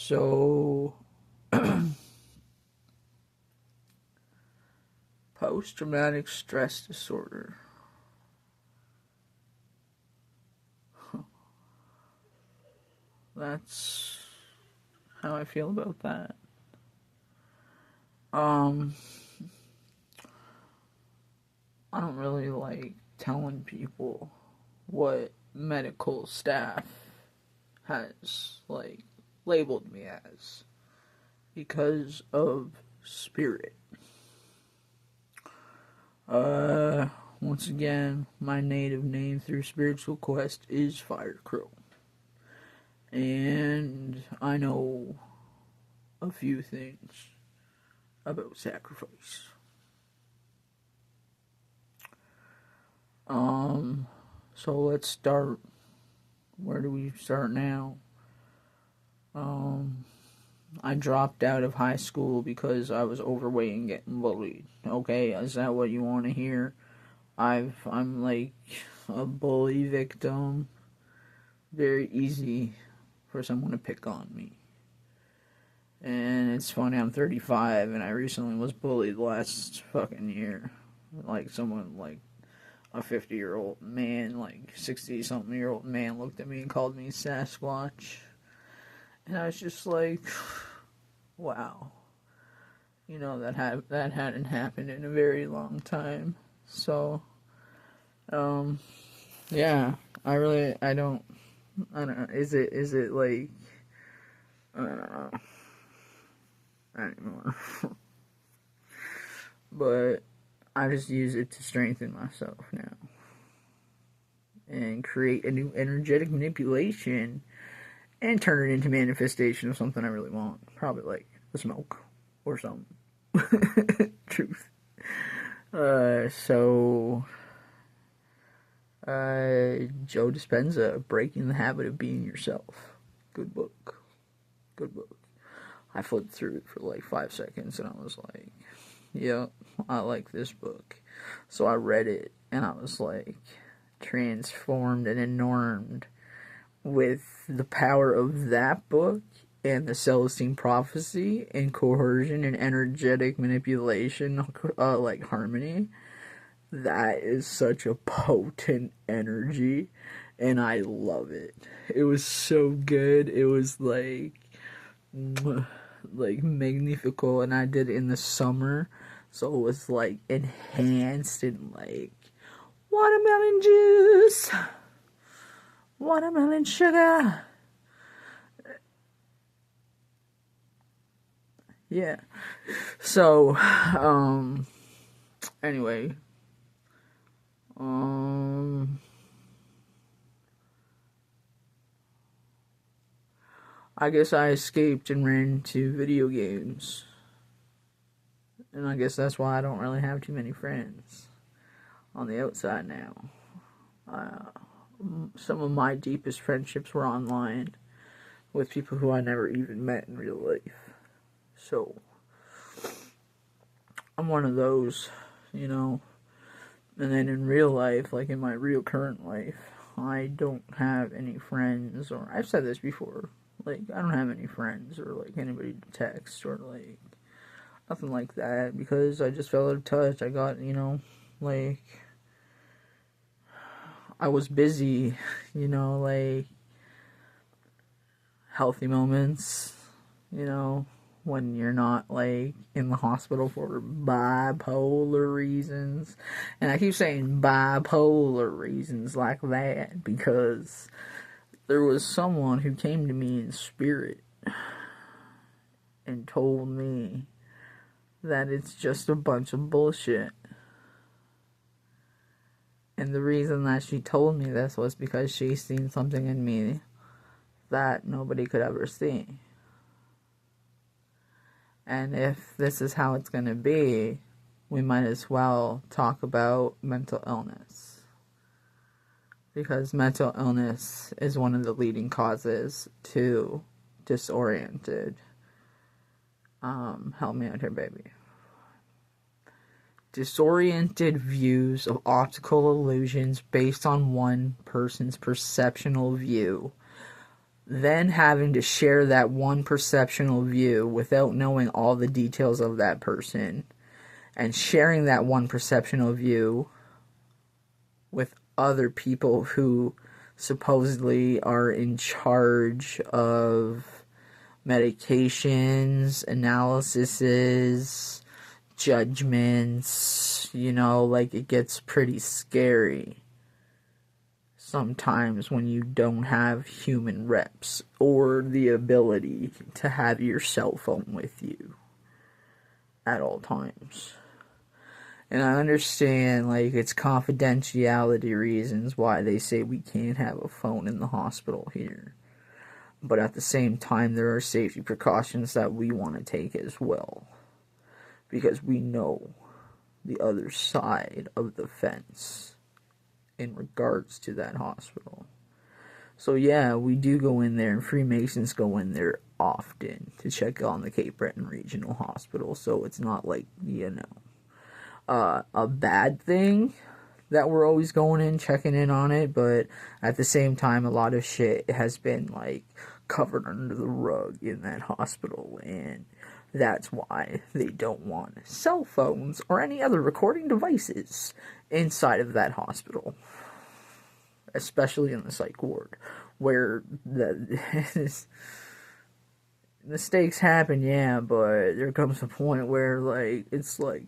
So, post-traumatic stress disorder. That's how I feel about that. Um, I don't really like telling people what medical staff has, like, labeled me as because of spirit. Once again, my native name through spiritual quest is Fire Crow. And I know a few things about sacrifice. So let's start. Where do we start now? I dropped out of high school because I was overweight and getting bullied. Okay, is that what you want to hear? I'm like a bully victim. Very easy for someone to pick on me. And it's funny, I'm 35 and I recently was bullied last fucking year. Like someone like a 50-year-old man, like 60-something-year-old man looked at me and called me Sasquatch. And I was just like, wow. You know, that hadn't happened in a very long time. So, yeah, I don't know. Is it like, I don't know. I don't know. But I just use it to strengthen myself now. And create a new energetic manipulation and turn it into manifestation of something I really want. Probably like the smoke or something. Truth. So, Joe Dispenza, Breaking the Habit of Being Yourself. Good book. Good book. I flipped through it for like 5 seconds and I was like, yeah, I like this book. So I read it and I was like transformed and enormed with the power of that book and the Celestine prophecy and coercion and energetic manipulation, like harmony. That is such a potent energy and I love it. It was so good. It was like magnifical, and I did it in the summer, so it was like enhanced and like watermelon juice, watermelon sugar. Yeah. So, anyway, I guess I escaped and ran to video games. And I guess that's why I don't really have too many friends on the outside now. Some of my deepest friendships were online with people who I never even met in real life. So, I'm one of those, you know. And then in real life, like in my real current life, I don't have any friends, or I've said this before, like, I don't have any friends or like anybody to text or like nothing like that because I just fell out of touch. I got, like, I was busy, like healthy moments, when you're not like in the hospital for bipolar reasons. And I keep saying bipolar reasons like that because there was someone who came to me in spirit and told me that it's just a bunch of bullshit. And the reason that she told me this was because she seen something in me that nobody could ever see. And if this is how it's going to be, we might as well talk about mental illness. Because mental illness is one of the leading causes to disoriented. Help me out here, baby. Disoriented views of optical illusions based on one person's perceptual view. then having to share that one perceptual view without knowing all the details of that person, and sharing that one perceptual view with other people who supposedly are in charge of medications, analyses, judgments, like it gets pretty scary sometimes when you don't have human reps or the ability to have your cell phone with you at all times. And I understand, like, it's confidentiality reasons why they say we can't have a phone in the hospital here. But at the same time, there are safety precautions that we want to take as well. Because we know the other side of the fence in regards to that hospital. So yeah, we do go in there, and Freemasons go in there often to check on the Cape Breton Regional Hospital. So it's not like, a bad thing that we're always going in, checking in on it, but at the same time, a lot of shit has been, like, covered under the rug in that hospital, and that's why they don't want cell phones or any other recording devices inside of that hospital, especially in the psych ward, where the mistakes happen, yeah, but there comes a point where, like, it's like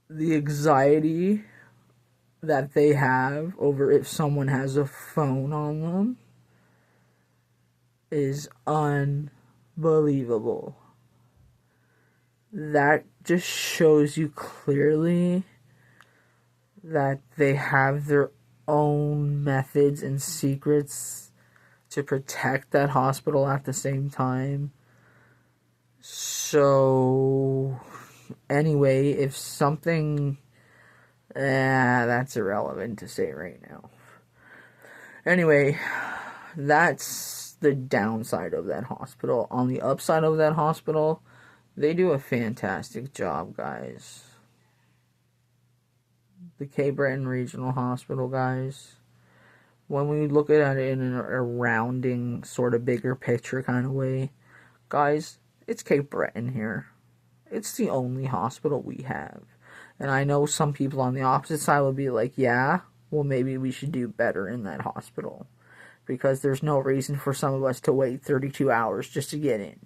the anxiety that they have over if someone has a phone on them is unbelievable. That just shows you clearly that they have their own methods and secrets to protect that hospital at the same time. So, anyway, if something... that's irrelevant to say right now. Anyway, that's the downside of that hospital. On the upside of that hospital, they do a fantastic job, guys. The Cape Breton Regional Hospital, guys. When we look at it in a rounding, sort of bigger picture kind of way, guys, it's Cape Breton here. It's the only hospital we have. And I know some people on the opposite side will be like, yeah, well, maybe we should do better in that hospital. Because there's no reason for some of us to wait 32 hours just to get in.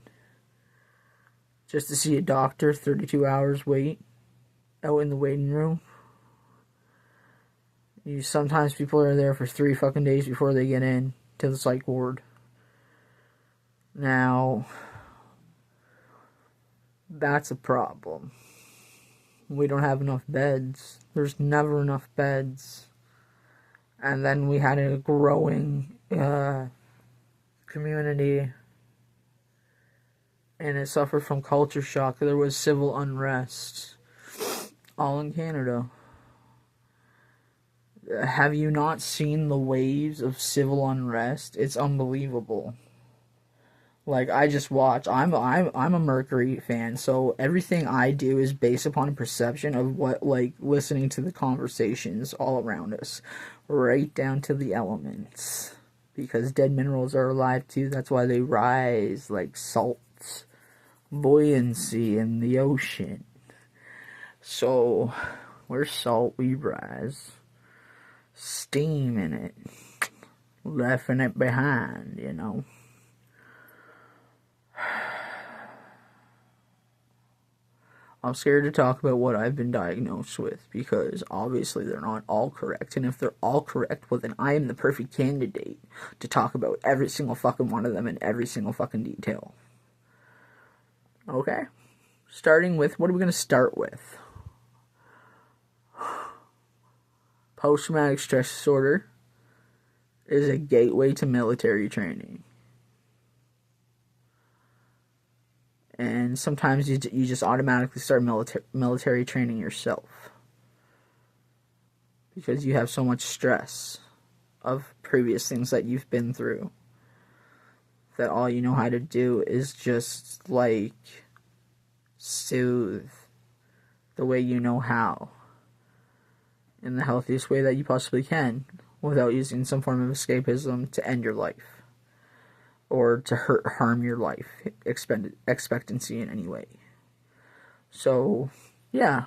Just to see a doctor, 32 hours wait out in the waiting room. Sometimes people are there for 3 fucking days before they get in to the psych ward. Now, that's a problem. We don't have enough beds. There's never enough beds. And then we had a growing community, and it suffered from culture shock. There was civil unrest all in Canada. Have you not seen the waves of civil unrest? It's unbelievable. Like, I just watch. I'm a Mercury fan, so everything I do is based upon a perception of what, like, listening to the conversations all around us, right down to the elements. Because dead minerals are alive too. That's why they rise like salt, buoyancy in the ocean. So, where salt we rise, steam in it, leaving it behind, I'm scared to talk about what I've been diagnosed with, because obviously they're not all correct. And if they're all correct, well, then I am the perfect candidate to talk about every single fucking one of them in every single fucking detail. Okay? Starting with, what are we going to start with? Post-traumatic stress disorder is a gateway to military training. And sometimes you just automatically start military training yourself. Because you have so much stress of previous things that you've been through. That all you know how to do is just, like, soothe the way you know how. In the healthiest way that you possibly can. Without using some form of escapism to end your life. or to harm your life expectancy in any way. So, yeah,